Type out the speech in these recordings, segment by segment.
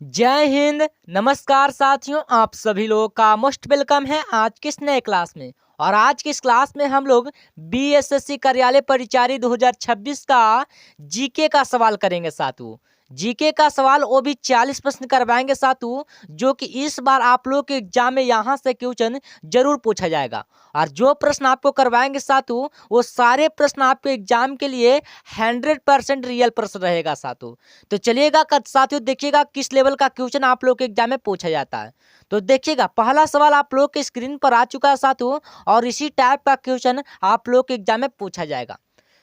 जय हिंद। नमस्कार साथियों, आप सभी लोगों का मोस्ट वेलकम है आज के इस नए क्लास में। और आज की इस क्लास में हम लोग बीएसएससी कार्यालय परिचारी 2026 का जीके का सवाल करेंगे साथियों। जीके का सवाल वो भी 40 प्रश्न करवाएंगे साथियों, जो कि इस बार आप लोग के एग्जाम में यहाँ से क्वेश्चन जरूर पूछा जाएगा। और जो प्रश्न आपको करवाएंगे साथियों, वो सारे प्रश्न आपके एग्जाम के लिए 100% रियल प्रश्न रहेगा साथियों। तो चलिएगा साथियों, देखिएगा किस लेवल का क्वेश्चन आप लोग के एग्जाम में पूछा जाता है। तो देखिएगा पहला सवाल आप लोग के स्क्रीन पर आ चुका है साथियों, और इसी टाइप का क्वेश्चन आप लोग के एग्जाम में पूछा जाएगा।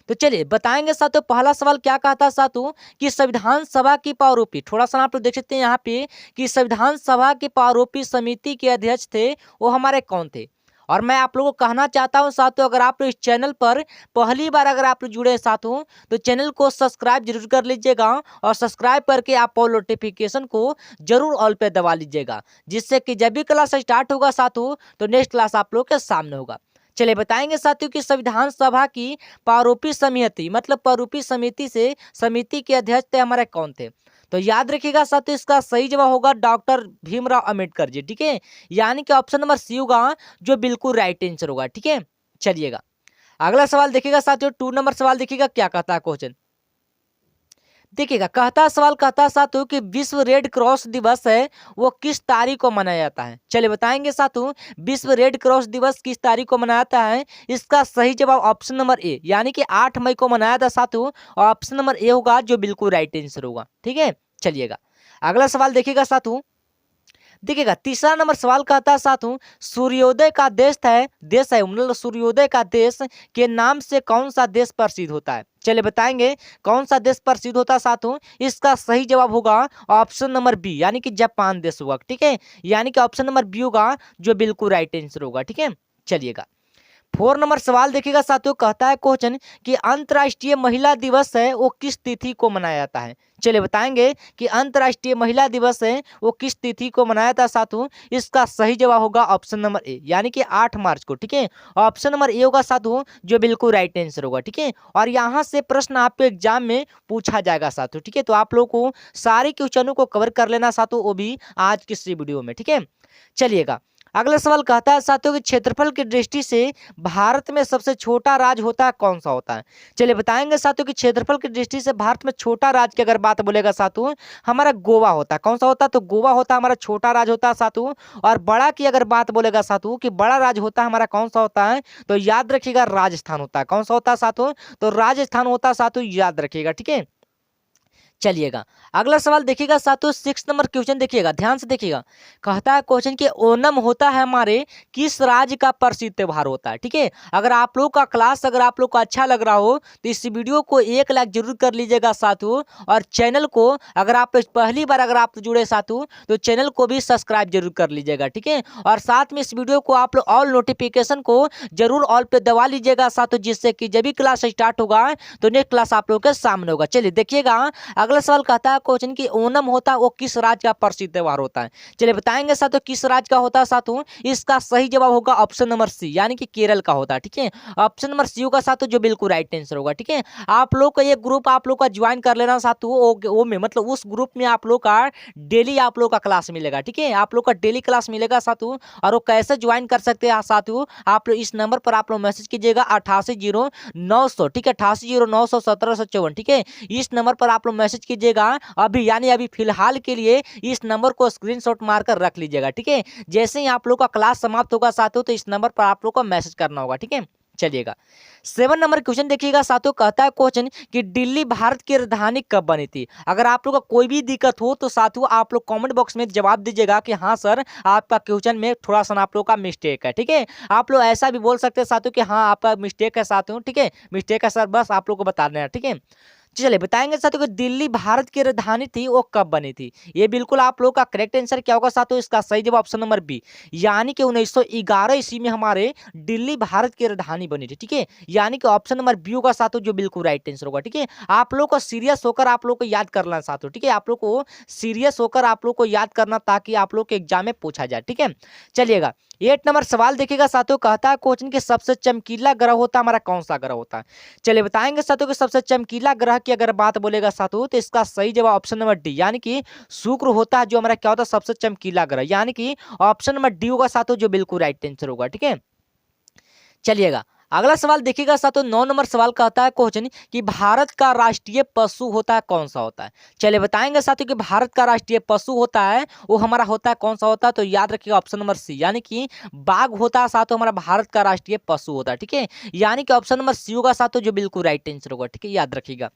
तो चलिए बताएंगे साथियों, पहला सवाल क्या कहता है साथियों कि संविधान सभा की प्रारूपी, थोड़ा सा आप लोग देख सकते हैं यहाँ पे कि संविधान सभा की प्रारूपी समिति के अध्यक्ष थे वो हमारे कौन थे। और मैं आप लोगों को कहना चाहता हूं साथियों, अगर आप लोग इस चैनल पर पहली बार अगर आप लोग जुड़े हैं साथियों, तो चैनल को सब्सक्राइब जरूर कर लीजिएगा। और सब्सक्राइब करके आप ऑल नोटिफिकेशन को जरूर ऑल पे दबा लीजिएगा, जिससे कि जब भी क्लास स्टार्ट होगा साथियों, तो नेक्स्ट क्लास आप लोग के सामने होगा। चलिए बताएंगे साथियों कि संविधान सभा की प्रारूपी समिति, मतलब प्रारूपी समिति से समिति के अध्यक्ष थे हमारे कौन थे। तो याद रखिएगा साथियों, इसका सही जवाब होगा डॉक्टर भीमराव अंबेडकर जी। ठीक है, यानी कि ऑप्शन नंबर सी होगा जो बिल्कुल राइट आंसर होगा। ठीक है, चलिएगा अगला सवाल देखिएगा साथियों, 2 नंबर सवाल देखिएगा क्या कहता है क्वेश्चन। देखिएगा कहता सवाल कहता साथियों कि विश्व रेड क्रॉस दिवस है वो किस तारीख को मनाया जाता है। चलिए बताएंगे साथियों, विश्व रेड क्रॉस दिवस किस तारीख को मनाया जाता है। इसका सही जवाब ऑप्शन नंबर ए, यानी कि 8 मई को मनाया था साथियों। और ऑप्शन नंबर ए होगा जो बिल्कुल राइट आंसर होगा। ठीक है, चलिएगा अगला सवाल देखिएगा साथियों। देखिएगा तीसरा नंबर सवाल कहता है साथियों, सूर्योदय का देश है मतलब सूर्योदय का देश के नाम से कौन सा देश प्रसिद्ध होता है। चलिए बताएंगे कौन सा देश प्रसिद्ध होता है साथियों। इसका सही जवाब होगा ऑप्शन नंबर बी, यानी कि जापान देश होगा। ठीक है, यानी कि ऑप्शन नंबर बी होगा जो बिल्कुल राइट आंसर होगा। ठीक है, चलिएगा 4 नंबर सवाल देखिएगा साथियों, कहता है क्वेश्चन कि अंतर्राष्ट्रीय महिला दिवस है वो किस तिथि को मनाया जाता है। चलिए बताएंगे कि अंतर्राष्ट्रीय महिला दिवस है वो किस तिथि को मनाया जाता है साथियों। इसका सही जवाब होगा ऑप्शन नंबर ए, यानी कि 8 मार्च को। ठीक है, ऑप्शन नंबर ए होगा साथियों जो बिल्कुल राइट आंसर होगा। ठीक है, और यहाँ से प्रश्न आपके एग्जाम में पूछा जाएगा साथियों। ठीक है, तो आप लोग को सारे क्वेश्चनों को कवर कर लेना साथियों, वो भी आज की इस वीडियो में। ठीक है, चलिएगा अगला सवाल कहता है साथियों कि क्षेत्रफल की दृष्टि से भारत में सबसे छोटा राज्य होता है कौन सा होता है। चलिए बताएंगे साथियों कि क्षेत्रफल की दृष्टि से भारत में छोटा राज्य की अगर बात बोलेगा साथियों, हमारा गोवा होता है। कौन सा होता है, तो गोवा होता है हमारा छोटा राज्य होता है साथियों। और बड़ा की अगर बात बोलेगा साथियों कि बड़ा राज्य होता है हमारा कौन सा होता है, तो याद रखिएगा राजस्थान होता है। कौन सा होता है साथियों, तो राजस्थान होता है साथियों, याद रखिएगा। ठीक है, चलिएगा अगला सवाल देखिएगा साथियों, 6 नंबर क्वेश्चन देखिएगा, ध्यान से देखिएगा। कहता है क्वेश्चन कि ओणम होता है हमारे किस राज्य का प्रसिद्ध त्योहार होता है। ठीक है, अगर आप लोग का क्लास अगर आप लोग को अच्छा लग रहा हो तो इस वीडियो को 1 लाइक जरूर कर लीजिएगा साथियों। और चैनल को अगर आप पहली बार अगर आप जुड़े साथियों, तो चैनल को भी सब्सक्राइब जरूर कर लीजिएगा। ठीक है, और साथ में इस वीडियो को आप लोग ऑल नोटिफिकेशन को जरूर ऑल पे दबा लीजिएगा साथियों, जिससे कि जब भी क्लास स्टार्ट होगा तो नेक्स्ट क्लास आप लोग के सामने होगा। चलिए देखिएगा अगला सवाल कहता है क्वेश्चन कि ओणम होता है वो किस राज्य का प्रसिद्ध त्योहार होता है। चलिए बताएंगे साथियों किस राज्य का होता है साथियों। इसका सही जवाब होगा ऑप्शन नंबर सी, यानी कि केरल का होता है। ठीक है, ऑप्शन नंबर सी होगा साथियों जो बिल्कुल राइट आंसर होगा। ठीक है, आप लोग का ये ग्रुप आप लोग का ज्वाइन कर लेना साथियों, वो में मतलब उस ग्रुप में आप लोग का डेली आप लोग का क्लास मिलेगा। ठीक है, आप लोग का डेली क्लास मिलेगा साथियों। और वो कैसे ज्वाइन कर सकते हैं साथियों, आप लोग इस नंबर पर आप लोग मैसेज कीजिएगा 880900। ठीक है, 880900 1754। ठीक है, इस नंबर पर आप लोग मैसेज कीजिएगा अभी, यानी अभी फिलहाल के लिए इस नंबर को स्क्रीनशॉट मारकर रख लीजिएगा। ठीक है, जैसे ही आप लोग का क्लास समाप्त होगा साथियों, तो इस नंबर पर आप लोग को मैसेज करना होगा। ठीक है, चलिएगा 7 नंबर क्वेश्चन देखिएगा साथियों, कहता है क्वेश्चन कि दिल्ली भारत की राजधानी कब बनी थी। अगर आप लोग का कोई भी दिक्कत हो तो साथियों आप लोग कमेंट बॉक्स में जवाब दीजिएगा कि हाँ सर आपका क्वेश्चन में थोड़ा सा आप लोग का मिस्टेक है। ठीक है, आप लोग ऐसा भी बोल सकते हैं साथियों कि हाँ आपका मिस्टेक है साथियों। ठीक है, मिस्टेक है सर, बस आप लोग को बता देना। ठीक है, चलिए बताएंगे साथियों कि दिल्ली भारत की राजधानी थी वो कब बनी थी। ये बिल्कुल आप लोग का करेक्ट आंसर क्या होगा साथियों, इसका सही जवाब ऑप्शन नंबर बी, यानी कि 1911 ईस्वी में हमारे दिल्ली भारत की राजधानी बनी थी। ठीक है, यानी कि ऑप्शन नंबर बी होगा साथियों जो बिल्कुल राइट आंसर होगा। ठीक है, आप लोग को सीरियस होकर आप लोग को याद करना साथियों। ठीक है, आप लोग को सीरियस होकर आप लोग को याद करना ताकि आप लोग के एग्जाम में पूछा जाए। ठीक है, चलिएगा 8 नंबर सवाल देखिएगा साथियों, कहता है क्वेश्चन कि सबसे चमकीला ग्रह होता है हमारा कौन सा ग्रह होता है। चलिए बताएंगे साथियों कि सबसे चमकीला ग्रह की अगर बात बोलेगा साथियों तो इसका सही जवाब ऑप्शन नंबर डी यानी कि शुक्र होता है जो हमारा क्या होता है सबसे चमकीला ग्रह, यानी कि ऑप्शन नंबर डी होगा साथियों जो बिल्कुल राइट आंसर होगा। ठीक है, चलिएगा अगला सवाल देखिएगा साथियों 9 नंबर सवाल कहता है क्वेश्चन कि भारत का राष्ट्रीय पशु होता है कौन सा होता है। चलिए बताएंगे साथियों कि भारत का राष्ट्रीय पशु होता है वो हमारा होता है कौन सा होता है, तो याद रखिएगा ऑप्शन नंबर सी यानी कि बाघ होता है साथियों हमारा भारत का राष्ट्रीय पशु होता है। ठीक है, यानी कि ऑप्शन नंबर सी होगा साथियों जो बिल्कुल राइट आंसर होगा। ठीक है, याद रखिएगा।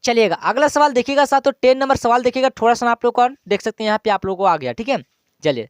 चलिएगा अगला सवाल देखिएगा साथियों 10 नंबर सवाल देखिएगा, थोड़ा सा आप लोग को देख सकते हैं यहाँ पे आप लोगों को आ गया। ठीक है, चलिए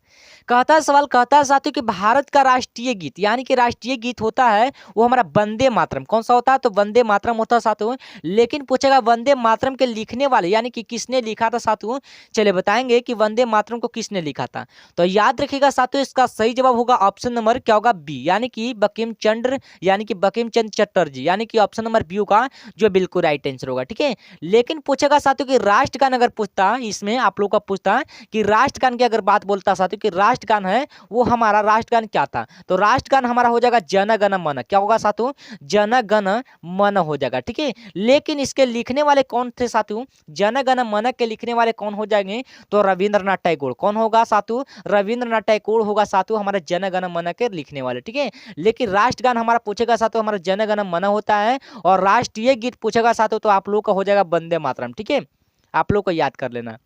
कहता है सवाल कहता है साथियों कि भारत का राष्ट्रीय गीत यानी कि राष्ट्रीय गीत होता है वो हमारा वंदे मातरम कौन सा होता है, तो वंदे मातरम होता है साथियों। लेकिन पूछेगा वंदे मातरम के लिखने वाले यानी कि किसने लिखा था साथियों, चलिए बताएंगे कि वंदे मातरम को किसने लिखा था। तो याद रखिएगा साथियों इसका सही जवाब होगा ऑप्शन नंबर क्या होगा बी यानी कि बंकिम चंद्र यानी कि बंकिम चंद्र चटर्जी यानी कि ऑप्शन नंबर बी होगा जो बिल्कुल राइट आंसर होगा। ठीक है, लेकिन पूछेगा साथियों कि राष्ट्रगान अगर पूछता इसमें आप लोग का पूछता कि राष्ट्रगान की अगर बात बोलता साथियों कि राष्ट्रगान है वो हमारा राष्ट्रगान क्या था, तो राष्ट्रगान हमारा हो जाएगा जन गण मन। क्या होगा साथियों, जन गण मन हो जाएगा। ठीक है, लेकिन इसके लिखने वाले कौन थे साथियों, जन गण मन के लिखने वाले कौन हो जाएंगे, तो रविंद्रनाथ टैगोर। कौन होगा साथियों, रविंद्रनाथ टैगोर होगा साथियों हमारे जन गण मन के लिखने वाले। ठीक है, लेकिन राष्ट्रगान हमारा पूछेगा साथियों हमारा जन गण मन होता है, और राष्ट्रीय गीत पूछेगा साथियों तो आप लोग का हो जाएगा वंदे मातरम। ठीक है, आप लोग को याद कर लेना।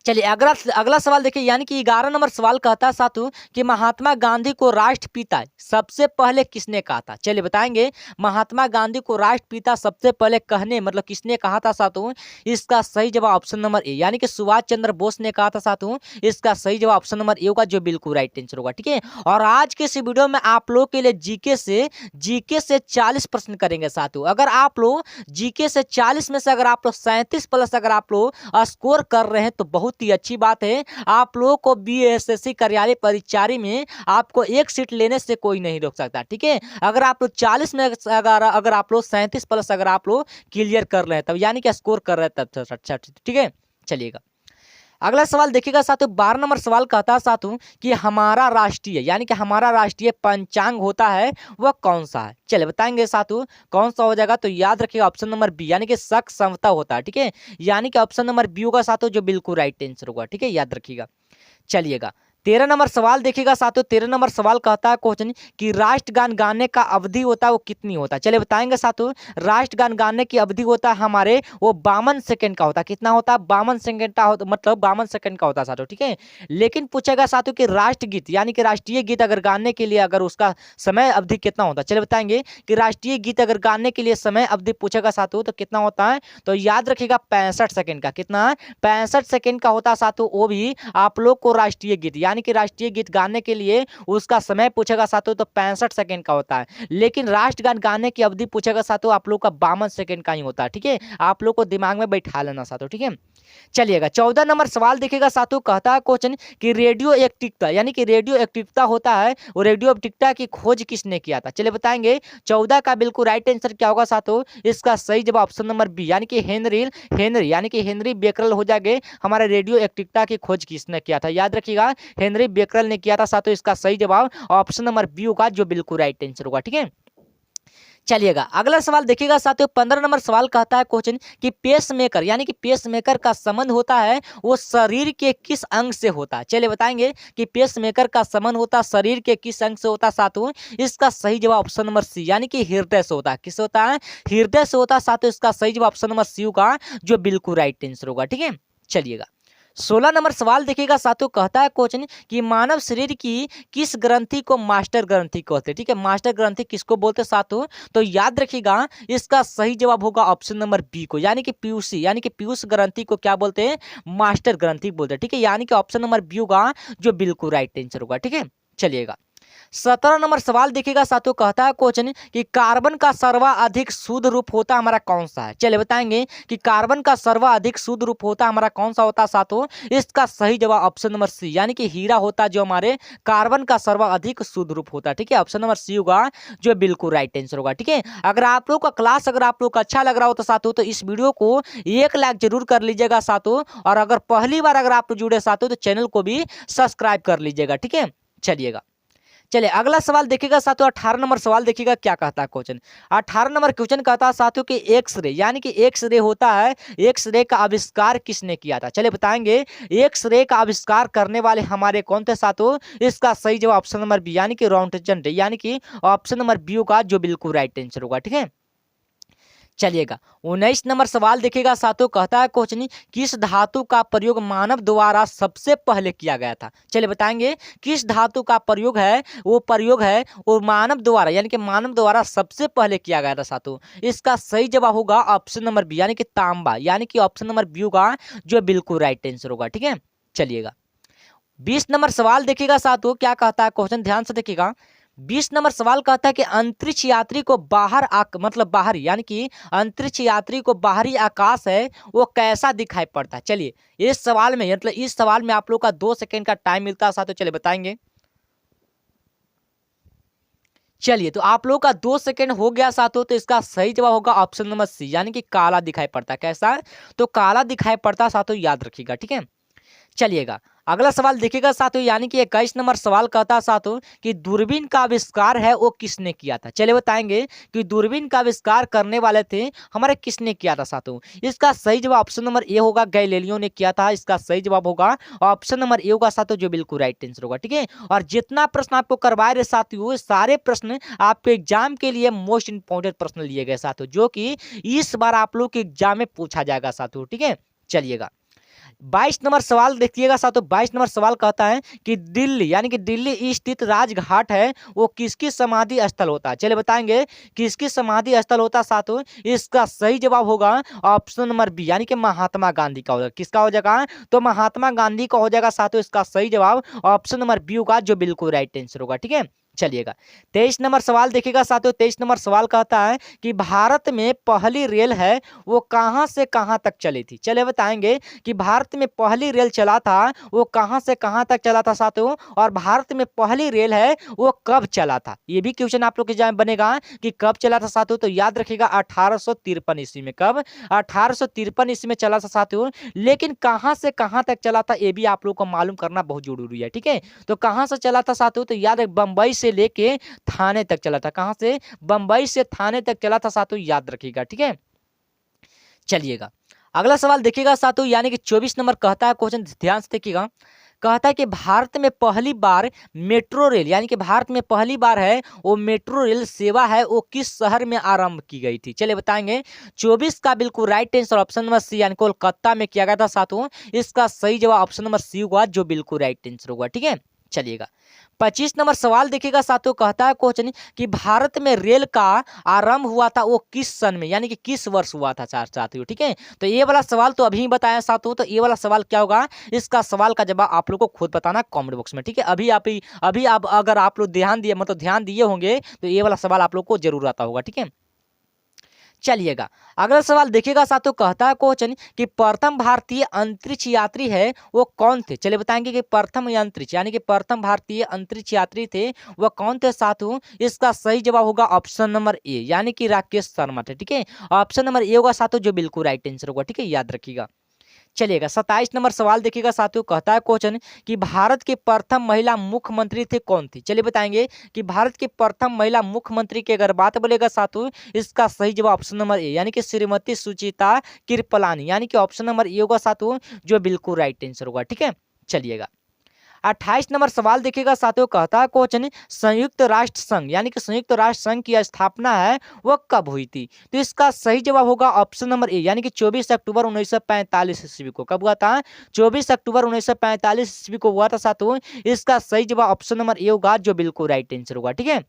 चलिए अगला अगला सवाल देखिए यानी कि 11 नंबर सवाल कहता है साथियों कि महात्मा गांधी को राष्ट्रपिता सबसे पहले किसने कहा था। चलिए बताएंगे महात्मा गांधी को राष्ट्रपिता सबसे पहले कहने मतलब किसने कहा था साथियों, इसका सही जवाब ऑप्शन नंबर ए यानी कि सुभाष चंद्र बोस ने कहा था साथियों। इसका सही जवाब ऑप्शन नंबर ए होगा जो बिल्कुल राइट आंसर होगा। ठीक है, और आज के इस वीडियो में आप लोग के लिए जीके से 40 प्रश्न करेंगे साथियों। अगर आप लोग जीके से 40 में से अगर आप लोग 37 प्लस अगर आप लोग स्कोर कर रहे हैं तो बहुत ही अच्छी बात है। आप लोगों को बीएसएससी कार्यालय परिचारी में आपको एक सीट लेने से कोई नहीं रोक सकता। ठीक है, अगर आप लोग 40 में अगर आप लोग 37 प्लस अगर आप लोग क्लियर कर रहे हैं तब यानी कि स्कोर कर रहे हैं तब अच्छा। ठीक है, चलिएगा अगला सवाल देखिएगा साथियों 12 नंबर सवाल कहता है साथियों कि हमारा राष्ट्रीय यानी कि हमारा राष्ट्रीय पंचांग होता है वह कौन सा है। चलिए बताएंगे साथियों कौन सा हो जाएगा, तो याद रखिएगा ऑप्शन नंबर बी यानी कि शक समता होता है। ठीक है, यानी कि ऑप्शन नंबर बी होगा साथियों जो बिल्कुल राइट आंसर होगा। ठीक है, याद रखिएगा। चलिएगा 13 नंबर सवाल देखिएगा साथियों 13 नंबर सवाल कहता है क्वेश्चन कि राष्ट्रगान गाने का अवधि होता है वो कितनी होता है। चलिए बताएंगे साथियों राष्ट्रगान गाने की अवधि होता है हमारे वो 52 सेकंड का होता है। कितना होता है 52 सेकंड का होता मतलब 52 सेकंड का होता है साथियों। ठीक है, लेकिन पूछेगा साथियों कि राष्ट्रगीत यानी कि राष्ट्रीय गीत अगर गाने के लिए अगर उसका समय अवधि कितना होता है। चलिए बताएंगे कि राष्ट्रीय गीत अगर गाने के लिए समय अवधि पूछेगा साथियों तो कितना होता है, तो याद रखिएगा 65 सेकंड का। कितना 65 सेकंड का होता है साथियों, वो भी आप लोग को राष्ट्रीय गीत यानी कि राष्ट्रीय गीत गाने के लिए उसका समय पूछेगा साथियों तो 65 सेकंड का होता है। लेकिन राष्ट्रगान गाने की अवधि पूछेगा साथियों आप लोग का 52 सेकंड का ही होता है। ठीक है, आप लोग को दिमाग में बैठा लेना साथियों। ठीक है, चलिएगा 14 नंबर सवाल देखिएगा साथियों कहता है क्वेश्चन कि रेडियो एक्टिवता यानी कि रेडियो एक्टिवता होता है वो रेडियो एक्टिवता की खोज किसने किया था। चलिए बताएंगे 14 का बिल्कुल राइट आंसर क्या होगा साथियों, इसका सही जवाब ऑप्शन नंबर बी यानी कि हेनरी यानी कि हेनरी बेकरल हो जाएंगे हमारे रेडियो एक्टिवता की खोज किसने किया था। याद रखिएगा हेनरी बेकरल ने किया था साथियों, इसका सही जवाब ऑप्शन नंबर बी होगा जो बिल्कुल राइट आंसर होगा। ठीक है, चलिएगा अगला सवाल देखिएगा साथियों 15 नंबर सवाल कहता है क्वेश्चन कि पेसमेकर यानी कि पेसमेकर का संबंध होता है वो शरीर के किस अंग से होता है। चलिए बताएंगे कि पेसमेकर का संबंध होता है शरीर के किस अंग से होता है साथियों, इसका सही जवाब ऑप्शन नंबर सी यानी कि हृदय से होता है। किस होता है, हृदय से होता है साथियों, इसका सही जवाब ऑप्शन नंबर सी होगा जो बिल्कुल राइट आंसर होगा। ठीक है, चलिएगा 16 नंबर सवाल देखिएगा साथियों कहता है क्वेश्चन कि मानव शरीर की किस ग्रंथि को मास्टर ग्रंथि कहते हैं। ठीक है, मास्टर ग्रंथि किसको बोलते हैं साथियों, तो याद रखिएगा इसका सही जवाब होगा ऑप्शन नंबर बी को यानी कि पीयूसी यानी कि पीयूष ग्रंथि को क्या बोलते हैं, मास्टर ग्रंथि बोलते हैं। ठीक है, यानी कि ऑप्शन नंबर बी होगा जो बिल्कुल राइट आंसर होगा। ठीक है, चलिएगा 17 नंबर सवाल देखिएगा साथियों कहता है क्वेश्चन कि कार्बन का सर्वाधिक शुद्ध रूप होता हमारा कौन सा है। चलिए बताएंगे कि कार्बन का सर्वाधिक शुद्ध रूप होता हमारा कौन सा होता है साथियों, इसका सही जवाब ऑप्शन नंबर सी यानी कि हीरा होता है जो हमारे कार्बन का सर्वाधिक शुद्ध रूप होता है। ठीक है, ऑप्शन नंबर सी होगा जो बिल्कुल राइट आंसर होगा। ठीक है, अगर आप लोग का क्लास अगर आप लोग को अच्छा लग रहा हो तो साथियों तो इस वीडियो को 1 लाख जरूर कर लीजिएगा साथियों, और अगर पहली बार अगर आप जुड़े साथियों तो चैनल को भी सब्सक्राइब कर लीजिएगा। ठीक है, चलिएगा चलिए अगला सवाल देखिएगा साथियों, 18 नंबर सवाल देखिएगा क्या कहता है क्वेश्चन। 18 नंबर क्वेश्चन कहता है साथियों कि एक्स-रे यानी कि एक्स-रे होता है, एक्स-रे का आविष्कार किसने किया था? चलिए बताएंगे एक्स-रे का आविष्कार करने वाले हमारे कौन थे साथियों? इसका सही जवाब ऑप्शन नंबर बी यानी कि रॉन्टजन रे, यानी कि ऑप्शन नंबर बी होगा जो बिल्कुल राइट आंसर होगा। ठीक है, चलिएगा 19 नंबर सवाल देखिएगा साथियों, कहता है क्वेश्चन किस धातु का प्रयोग मानव द्वारा सबसे पहले किया गया था? चलिए बताएंगे किस धातु का प्रयोग है, वो मानव द्वारा यानी कि मानव द्वारा सबसे पहले किया गया था साथियों। इसका सही जवाब होगा ऑप्शन नंबर बी यानी कि तांबा, यानी कि ऑप्शन नंबर बी होगा जो बिल्कुल राइट आंसर होगा। ठीक है, चलिएगा 20 नंबर सवाल देखिएगा साथियों, क्या कहता है क्वेश्चन, ध्यान से देखिएगा। 20 नंबर सवाल कहता है कि अंतरिक्ष यात्री को मतलब बाहरी यानी कि अंतरिक्ष यात्री को बाहरी आकाश है वो कैसा दिखाई पड़ता है? चलिए इस सवाल में मतलब इस सवाल में आप लोग का 2 सेकंड का टाइम मिलता है साथियों, चलिए बताएंगे। चलिए तो आप लोग का 2 सेकंड हो गया साथियों, तो इसका सही जवाब होगा ऑप्शन नंबर सी यानी कि काला दिखाई पड़ता है। कैसा? तो काला दिखाई पड़ता है साथियों, याद रखिएगा। ठीक है, चलिएगा अगला सवाल देखिएगा साथियों, यानी कि 21 नंबर सवाल कहता है साथियों कि दूरबीन का आविष्कार है वो किसने किया था? चलिए बताएंगे कि दूरबीन का आविष्कार करने वाले थे हमारे किसने किया था साथियों। इसका सही जवाब ऑप्शन नंबर ए होगा, गैलीलियो ने किया था। इसका सही जवाब होगा ऑप्शन नंबर ए होगा साथियों जो बिल्कुल राइट आंसर होगा। ठीक है, और जितना प्रश्न आपको करवाए रहे साथियों, सारे प्रश्न आपके एग्जाम के लिए मोस्ट इंपॉर्टेंट प्रश्न लिए गए साथियों, जो कि इस बार आप लोग के एग्जाम में पूछा जाएगा साथियों। ठीक है, चलिएगा 22 नंबर सवाल देखिएगा साथियों। 22 नंबर सवाल कहता है कि दिल्ली यानी कि दिल्ली स्थित राजघाट है वो किसकी समाधि स्थल होता है? चलिए बताएंगे किसकी समाधि स्थल होता है साथियों। इसका सही जवाब होगा ऑप्शन नंबर बी यानी कि महात्मा गांधी का हो जाएगा। किसका हो जाएगा? तो महात्मा गांधी का हो जाएगा साथियों। इसका सही जवाब ऑप्शन नंबर बी होगा जो बिल्कुल राइट आंसर होगा। ठीक है, चलिएगा 23 नंबर सवाल देखिएगा साथियों। 23 नंबर सवाल कहता है कि भारत में पहली रेल है वो कहां से कहां तक चली थी? चलिए बताएंगे कि भारत में पहली रेल चला था वो कहां से कहां तक चला था साथियों, और भारत में पहली रेल है वो कब चला था? ये भी क्वेश्चन आप लोग के एग्जाम में बनेगा कि कब चला था साथियों। तो याद रखिएगा 1853 ईस्वी में। कब? 1853 ईस्वी में चला था साथियों। लेकिन कहां से कहां तक चला था ये भी आप लोग को मालूम करना बहुत जरूरी है। ठीक है, तो कहां से चला था साथियों? तो याद है बंबई से लेके थाने तक चला था। कहां से? बंबई से थाने तक चला था साथियों, याद रखिएगा। ठीक है, चलिएगा अगला सवाल देखिएगा साथियों, यानी कि 24 नंबर कहता है क्वेश्चन, ध्यान से देखिएगा। कहता है कि भारत में पहली बार मेट्रो रेल यानी कि भारत में पहली बार है वो मेट्रो रेल सेवा है वो किस शहर में आरंभ की गई थी? चलिए बताएंगे 24 का बिल्कुल right answer option number C यानी कोलकाता में किया गया था साथियों। इसका सही जवाब ऑप्शन नंबर सी होगा जो बिल्कुल राइट आंसर होगा। ठीक है, चलिएगा 25 नंबर सवाल देखिएगा साथियों। कहता है क्वेश्चन कि भारत में रेल का आरंभ हुआ था वो किस सन में यानी कि किस वर्ष हुआ था साथियों। ठीक है, तो ये वाला सवाल तो अभी बताया साथियों, तो ये वाला सवाल क्या होगा? इसका सवाल का जवाब आप लोग को खुद बताना कमेंट बॉक्स में। ठीक है, अभी आप अगर आप लोग ध्यान दिए होंगे तो ये वाला सवाल आप लोग को जरूर आता होगा। ठीक है, चलिएगा अगला सवाल देखिएगा साथियों। कहता है क्वेश्चन कि प्रथम भारतीय अंतरिक्ष यात्री है वो कौन थे? चलिए बताएंगे कि प्रथम अंतरिक्ष यानी कि प्रथम भारतीय अंतरिक्ष यात्री थे वह कौन थे साथियों। इसका सही जवाब होगा ऑप्शन नंबर ए यानी कि राकेश शर्मा थे। ठीक है, ऑप्शन नंबर ए होगा साथियों जो बिल्कुल राइट आंसर होगा। ठीक है, याद रखिएगा। चलिएगा 27 नंबर सवाल देखिएगा साथियों। कहता है क्वेश्चन कि भारत के प्रथम महिला मुख्यमंत्री थे कौन थी? चलिए बताएंगे कि भारत के प्रथम महिला मुख्यमंत्री की अगर बात बोलेगा साथियों, इसका सही जवाब ऑप्शन नंबर ए यानी कि श्रीमती सुचिता कृपलानी यानी कि ऑप्शन नंबर ए होगा साथियों जो बिल्कुल राइट आंसर होगा। ठीक है, चलिएगा 28 नंबर सवाल देखिएगा साथियों। कहता है क्वेश्चन संयुक्त राष्ट्र संघ यानी कि संयुक्त राष्ट्र संघ की स्थापना है वह कब हुई थी? तो इसका सही जवाब होगा ऑप्शन नंबर ए यानी कि 24 अक्टूबर 1945 ईस्वी को। कब हुआ था? 24 अक्टूबर 1945 ईस्वी को हुआ था साथियों। इसका सही जवाब ऑप्शन नंबर ए होगा जो बिल्कुल राइट आंसर होगा। ठीक है,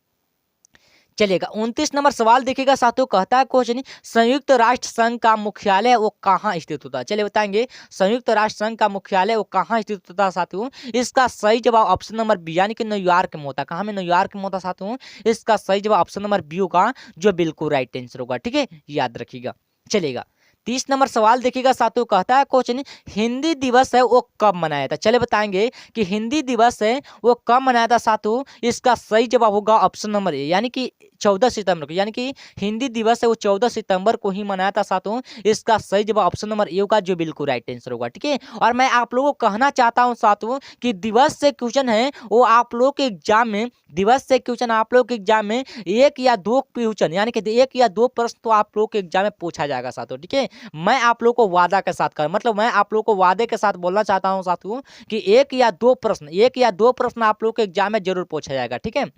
चलिएगा 29 नंबर सवाल देखिएगा साथियों। कहता है क्वेश्चन संयुक्त राष्ट्र संघ का मुख्यालय वो कहाँ स्थित होता है? चलिए बताएंगे संयुक्त राष्ट्र संघ का मुख्यालय वो कहाँ स्थित होता है साथियों। इसका सही जवाब ऑप्शन नंबर बी यानी कि न्यूयॉर्क में होता है। कहाँ में? न्यूयॉर्क में होता है साथियों। इसका सही जवाब ऑप्शन नंबर बी होगा जो बिल्कुल राइट आंसर होगा। ठीक है, याद रखिएगा। चलिएगा 30 नंबर सवाल देखिएगा साथियों, कहता है क्वेश्चन हिंदी दिवस है वो कब मनाया था। चलिए बताएंगे कि हिंदी दिवस है वो कब मनाया था साथियों। इसका सही जवाब होगा ऑप्शन नंबर ए, यानी कि 14 सितंबर को, यानी कि हिंदी दिवस है वो 14 सितंबर को ही मनाया था साथियों। इसका सही जवाब ऑप्शन नंबर ए होगा, जो बिल्कुल राइट आंसर होगा। ठीक है, और मैं आप लोगों को कहना चाहता हूं साथियों कि दिवस से क्वेश्चन है वो आप लोगों के एग्जाम में, दिवस से क्वेश्चन आप लोगों के एग्जाम में एक या दो क्वेश्चन, यानी कि एक या दो प्रश्न तो आप लोगों के एग्जाम में पूछा जाएगा साथियों। ठीक है, मैं आप लोगों को वादा के साथ कर, मतलब मैं आप लोगों को वादे के साथ बोलना चाहता हूं साथियों कि एक या दो प्रश्न आप लोगों के एग्जाम में जरूर पूछा जाएगा। ठीक है,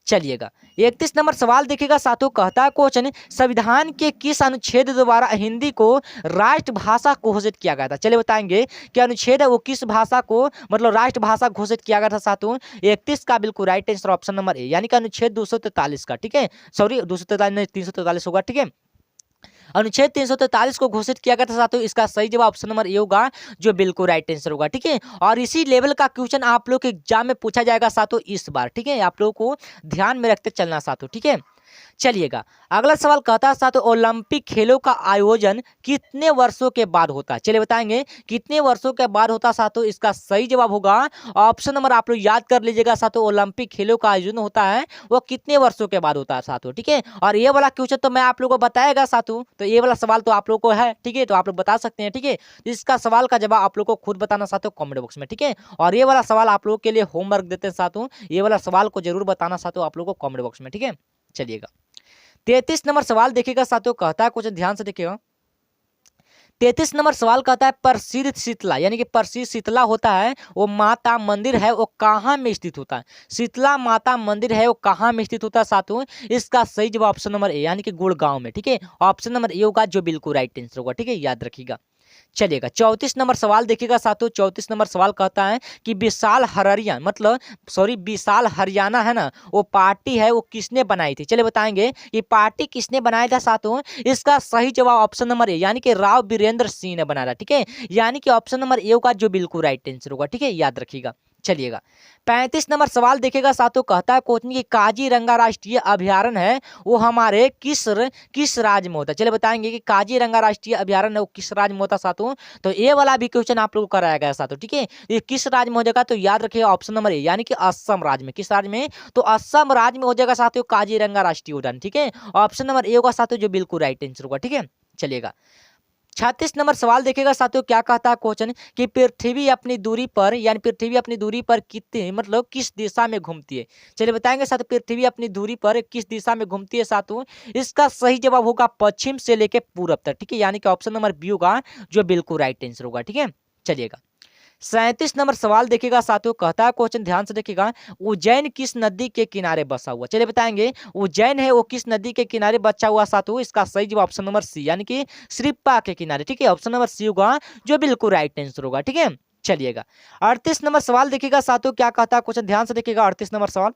चलिएगा 31 नंबर सवाल देखिएगा साथियों, कहता है क्वेश्चन संविधान के किस अनुच्छेद द्वारा हिंदी को राष्ट्रभाषा घोषित किया गया था। चलिए बताएंगे कि अनुच्छेद है वो किस भाषा को मतलब राष्ट्रभाषा घोषित किया गया था साथियों। 31 का बिल्कुल right answer option number A, यानी कि अनुच्छेद 243 का। ठीक है, सॉरी 243 नहीं 343 होगा। ठीक है, अनुच्छेद 343 को घोषित किया गया था साथियों। इसका सही जवाब ऑप्शन नंबर ए होगा, जो बिल्कुल राइट आंसर होगा। ठीक है, और इसी लेवल का क्वेश्चन आप लोग के एग्जाम में पूछा जाएगा साथियों इस बार। ठीक है, आप लोगों को ध्यान में रखते चलना साथियों। ठीक है, चलिएगा अगला सवाल कहता है साथियों ओलंपिक खेलों का आयोजन कितने वर्षों के बाद होता है। चलिए बताएंगे कितने वर्षों के बाद होता है साथियों। इसका सही जवाब होगा ऑप्शन नंबर, आप लोग याद कर लीजिएगा साथियों, ओलंपिक खेलों का आयोजन होता है वो कितने वर्षों के बाद होता है साथियों। ठीक है, और ये वाला क्वेश्चन तो मैं आप लोगों को बताएगा साथियों, तो ये वाला सवाल तो आप लोगों को है। ठीक है, तो आप लोग बता सकते हैं। ठीक है, इसका सवाल का जवाब आप लोग को खुद बताना साथियों कमेंट बॉक्स में। ठीक है, और ये वाला सवाल आप लोगों के लिए होमवर्क देते हैं साथियों, ये वाला सवाल को जरूर बताना साथियों आप लोग को कमेंट बॉक्स में। ठीक है, चलिएगा 33 नंबर सवाल देखिएगा साथियों, कहता है कुछ ध्यान से देखिएगा। 33 नंबर सवाल कहता है प्रसिद्ध शीतला, यानी कि प्रसिद्ध शीतला होता है वो माता मंदिर है वो कहाँ में स्थित होता है। शीतला माता मंदिर है वो कहाँ में स्थित होता है साथियों। इसका सही जवाब ऑप्शन नंबर ए, यानी कि गुड़गांव में। ठीक है, ऑप्शन नंबर ए होगा, जो बिल्कुल राइट आंसर होगा। ठीक है, याद रखिएगा। चलिएगा 34 नंबर सवाल देखिएगा साथियों। 34 नंबर सवाल कहता है कि विशाल हरियाणा है ना, वो पार्टी है वो किसने बनाई थी। चलिए बताएंगे ये पार्टी किसने बनाया था साथियों। इसका सही जवाब ऑप्शन नंबर ए, यानी कि राव बीरेंद्र सिंह ने बनाया था। ठीक है, यानी कि ऑप्शन नंबर ए होगा, जो बिल्कुल राइट आंसर होगा। ठीक है, याद रखिएगा। चलिएगा 35 नंबर सवाल देखिएगा साथियों, कहता है क्वेश्चन की काजीरंगा राष्ट्रीय अभयारण्य है वो हमारे किस राज्य में होता है। चलिए बताएंगे कि काजीरंगा राष्ट्रीय अभयारण्य है वो किस राज्य में होता है साथियों। तो ये वाला भी क्वेश्चन आप लोग को कराया गया साथियों। ठीक है, ये किस राज्य में हो जाएगा, तो याद रखिएगा ऑप्शन नंबर ए, यानी कि असम राज्य में। किस राज्य में, तो असम राज्य में हो जाएगा साथियों काजीरंगा राष्ट्रीय उद्यान। ठीक है, ऑप्शन नंबर ए होगा साथियों, जो बिल्कुल राइट आंसर होगा। ठीक है, चलिएगा 36 नंबर सवाल देखिएगा साथियों, क्या कहता है क्वेश्चन कि पृथ्वी अपनी दूरी पर, यानी पृथ्वी अपनी दूरी पर कितने मतलब किस दिशा में घूमती है। चलिए बताएंगे साथियों पृथ्वी अपनी दूरी पर किस दिशा में घूमती है साथियों। इसका सही जवाब होगा पश्चिम से लेकर पूरब तक। ठीक है, यानी कि ऑप्शन नंबर बी होगा, जो बिल्कुल राइट आंसर होगा। ठीक है, चलिएगा 37 नंबर सवाल देखिएगा साथियों, कहता है क्वेश्चन ध्यान से देखिएगा उज्जैन किस नदी के किनारे बसा हुआ। चलिए बताएंगे उज्जैन है वो किस नदी के किनारे बचा हुआ साथियों। इसका सही जवाब ऑप्शन नंबर सी, यानी कि श्रीप्पा के किनारे। ठीक है, ऑप्शन नंबर सी होगा, जो बिल्कुल राइट आंसर होगा। ठीक है, चलिएगा 38 नंबर सवाल देखिएगा साथियों, क्या कहता है क्वेश्चन ध्यान से देखिएगा। 38 नंबर सवाल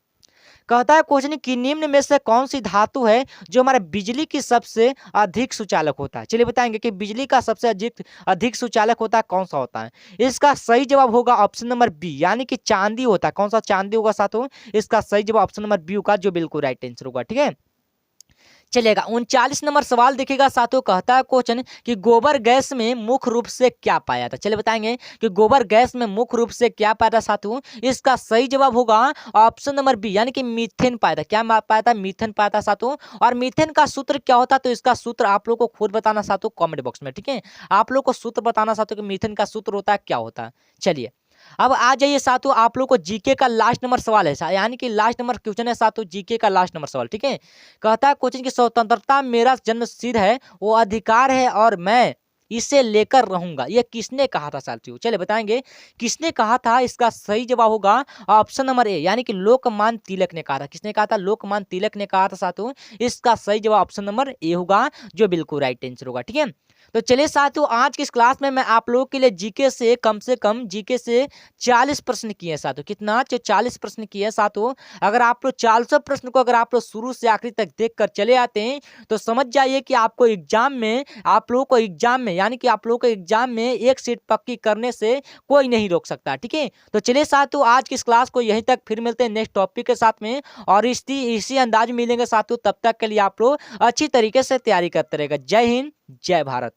कहता है क्वेश्चन की निम्न में से कौन सी धातु है जो हमारे बिजली की सबसे अधिक सुचालक होता है। चलिए बताएंगे कि बिजली का सबसे अधिक सुचालक होता है कौन सा होता है। इसका सही जवाब होगा ऑप्शन नंबर बी, यानी कि चांदी होता है। कौन सा चांदी होगा साथियों। इसका सही जवाब ऑप्शन नंबर बी होगा, जो बिल्कुल राइट आंसर होगा। ठीक है, चलेगा 39 नंबर सवाल देखिएगा साथियों, कहता है क्वेश्चन कि गोबर गैस में मुख्य रूप से क्या पाया था। चलिए बताएंगे कि गोबर गैस में मुख्य रूप से क्या पाया था साथियों। इसका सही जवाब होगा ऑप्शन नंबर बी, यानी कि मीथेन पाया था। क्या पाया था, मीथेन पाया था साथियों। और मीथेन का सूत्र क्या होता है, तो इसका सूत्र आप लोग को खुद बताना साथियों कमेंट बॉक्स में। ठीक है, आप लोग को सूत्र बताना साथियों कि मीथेन का सूत्र होता है क्या होता है। चलिए अब आ जाइए साथियों, आप लोग को जीके का लास्ट नंबर सवाल है, यानी कि लास्ट नंबर क्वेश्चन है साथियों, जीके का लास्ट नंबर सवाल। ठीक है, कहता है क्वेश्चन की स्वतंत्रता मेरा जन्म सिद्ध है वो अधिकार है और मैं इसे लेकर रहूंगा, ये किसने कहा था साथियों। चलिए बताएंगे किसने कहा था। इसका सही जवाब होगा ऑप्शन नंबर ए, यानी कि लोकमान्य तिलक ने कहा था। किसने कहा था, लोकमान्य तिलक ने कहा था साथियों। इसका सही जवाब ऑप्शन नंबर ए होगा, जो बिल्कुल राइट आंसर होगा। ठीक है, तो चलिए साथियों आज की इस क्लास में मैं आप लोगों के लिए जीके से कम जीके से 40 प्रश्न किए हैं साथियों। कितना, 40 प्रश्न किए हैं साथियों। अगर आप लोग 400 प्रश्न को अगर आप लोग शुरू से आखिरी तक देख कर चले आते हैं तो समझ जाइए कि आपको एग्जाम में, आप लोगों को एग्जाम में, यानी कि आप लोगों को एग्जाम में एक सीट पक्की करने से कोई नहीं रोक सकता। ठीक है, तो चलिए साथियों आज की इस क्लास को यहीं तक, फिर मिलते हैं नेक्स्ट टॉपिक के साथ में और इसी अंदाज में मिलेंगे साथियों। तब तक के लिए आप लोग अच्छी तरीके से तैयारी करते रहेगा। जय हिंद, जय भारत।